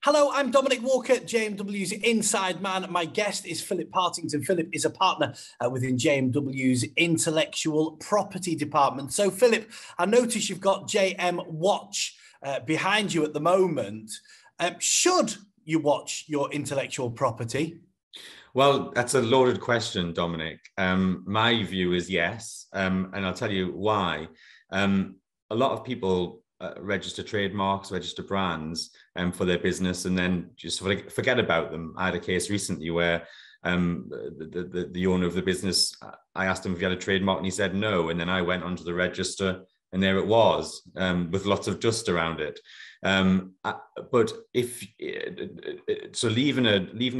Hello, I'm Dominic Walker, JMW's Inside Man. My guest is Philip Partington. Philip is a partner within JMW's intellectual property department. So, Philip, I notice you've got JMWatch behind you at the moment. Should you watch your intellectual property? Well, that's a loaded question, Dominic. My view is yes, and I'll tell you why. A lot of people register trademarks, register brands for their business, and then just forget about them. I had a case recently where the owner of the business, I asked him if he had a trademark, and he said no. And then I went onto the register, and there it was, with lots of dust around it. But leaving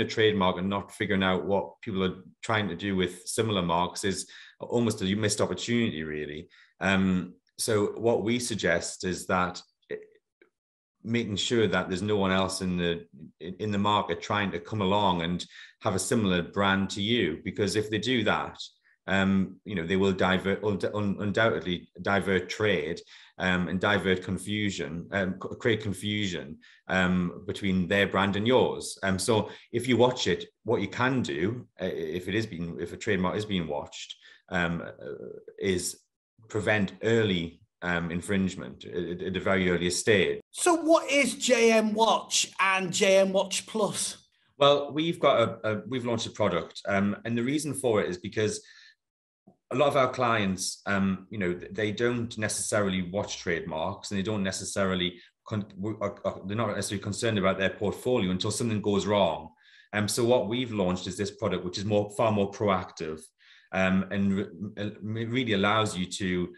a trademark and not figuring out what people are trying to do with similar marks is almost a missed opportunity, really. So what we suggest is that making sure that there's no one else in the market trying to come along and have a similar brand to you, because if they do that, they will undoubtedly divert trade and divert confusion, create confusion between their brand and yours. So if you watch it, what you can do, if a trademark is being watched, is prevent early infringement at a very early stage. So what is JMWatch and JMWatch Plus? Well, we've launched a product, and the reason for it is because a lot of our clients, they don't necessarily watch trademarks, and they don't necessarily they're not necessarily concerned about their portfolio until something goes wrong. So what we've launched is this product, which is far more proactive. And it really allows you to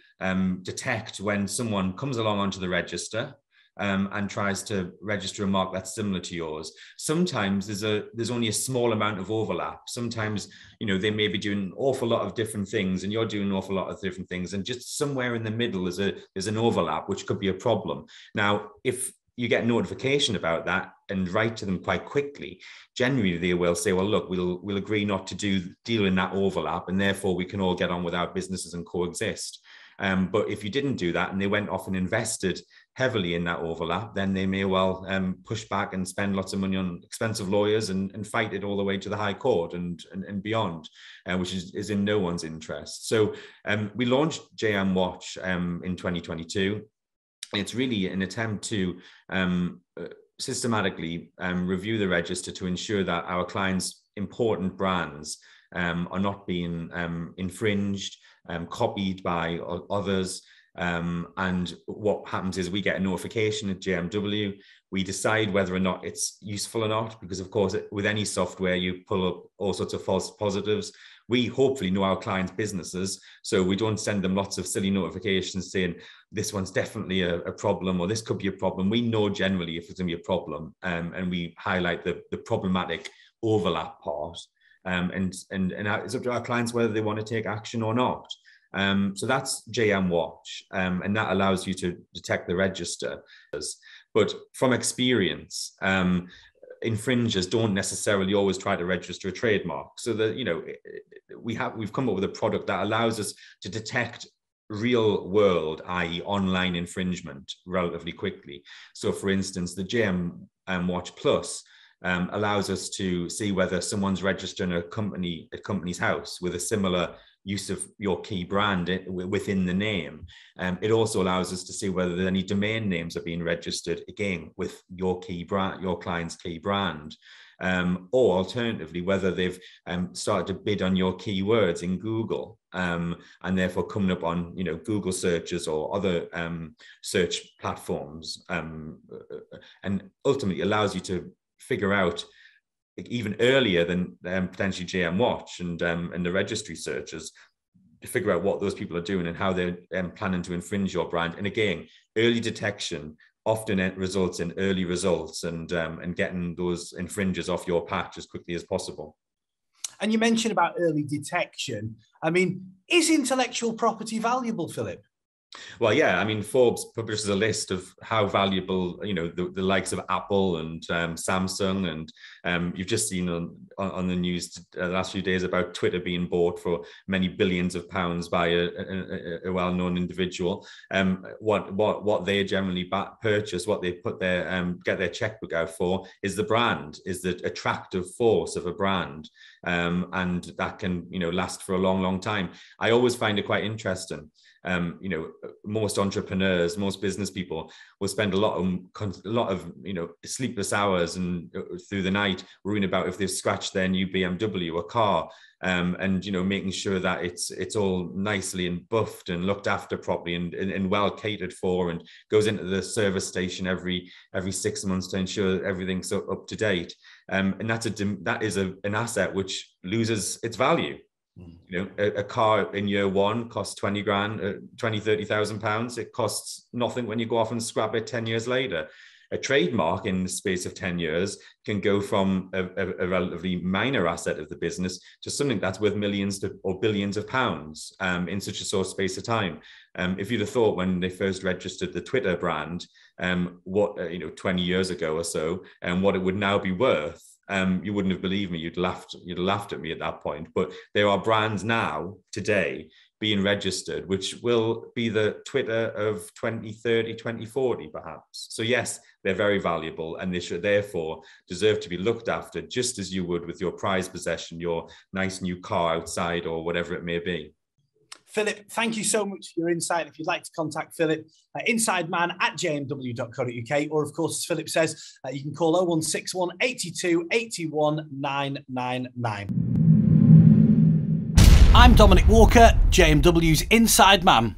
detect when someone comes along onto the register and tries to register a mark that's similar to yours. Sometimes there's only a small amount of overlap. Sometimes, they may be doing an awful lot of different things, and you're doing an awful lot of different things, and just somewhere in the middle there's an overlap, which could be a problem. Now, if you get notification about that and write to them quite quickly, generally they will say, well, look, we'll agree not to deal in that overlap, and therefore we can all get on with our businesses and coexist. But if you didn't do that and they went off and invested heavily in that overlap, then they may well push back and spend lots of money on expensive lawyers and fight it all the way to the High Court and beyond, which is in no one's interest. So we launched JMWatch in 2022. It's really an attempt to systematically review the register to ensure that our clients' important brands are not being infringed, copied by others. And what happens is we get a notification at JMW. We decide whether or not it's useful or not, because of course, with any software, you pull up all sorts of false positives. We hopefully know our clients' businesses, so we don't send them lots of silly notifications saying this one's definitely a problem or this could be a problem. We know generally if it's going to be a problem, and we highlight the problematic overlap part. And it's up to our clients whether they want to take action or not. So that's JMWatch, and that allows you to detect the register. But from experience, infringers don't necessarily always try to register a trademark. So that we've come up with a product that allows us to detect real world, i.e. online infringement, relatively quickly. So for instance, the JMWatch Plus allows us to see whether someone's registering a company's house with a similar use of your key brand within the name. It also allows us to see whether any domain names are being registered, again, with your key brand, your client's key brand. Or alternatively, whether they've started to bid on your keywords in Google, and therefore coming up on Google searches or other search platforms, and ultimately allows you to figure out even earlier than potentially JMWatch and the registry searches, to figure out what those people are doing and how they're planning to infringe your brand. And again, early detection often results in early results and getting those infringers off your patch as quickly as possible. And you mentioned about early detection. I mean, is intellectual property valuable, Philip? Well, yeah, I mean, Forbes publishes a list of how valuable, you know, the likes of Apple and Samsung, and you've just seen on the news the last few days about Twitter being bought for many billions of pounds by a well-known individual. What they generally purchase, what they put their get their checkbook out for, is the brand, is the attractive force of a brand, and that can, you know, last for a long, long time. I always find it quite interesting. You know, most entrepreneurs, most business people will spend a lot of you know, sleepless hours and through the night worrying about if they've scratched their new BMW or car, and you know, making sure that it's all nicely and buffed and looked after properly and well catered for, and goes into the service station every 6 months to ensure everything's up to date. And that is an asset which loses its value. You know, a car in year one costs 20 grand, 30,000 pounds. It costs nothing when you go off and scrap it 10 years later. A trademark in the space of 10 years can go from a relatively minor asset of the business to something that's worth millions or billions of pounds in such a short space of time. If you'd have thought when they first registered the Twitter brand, what, you know, 20 years ago or so, and what it would now be worth, you wouldn't have believed me. You'd laughed at me at that point. But there are brands now, today, being registered, which will be the Twitter of 2030, 2040, perhaps. So yes, they're very valuable, and they should therefore deserve to be looked after just as you would with your prized possession, your nice new car outside, or whatever it may be. Philip, thank you so much for your insight. If you'd like to contact Philip, insideman@jmw.co.uk, or of course, as Philip says, you can call 0161 82 81 999. I'm Dominic Walker, JMW's Inside Man.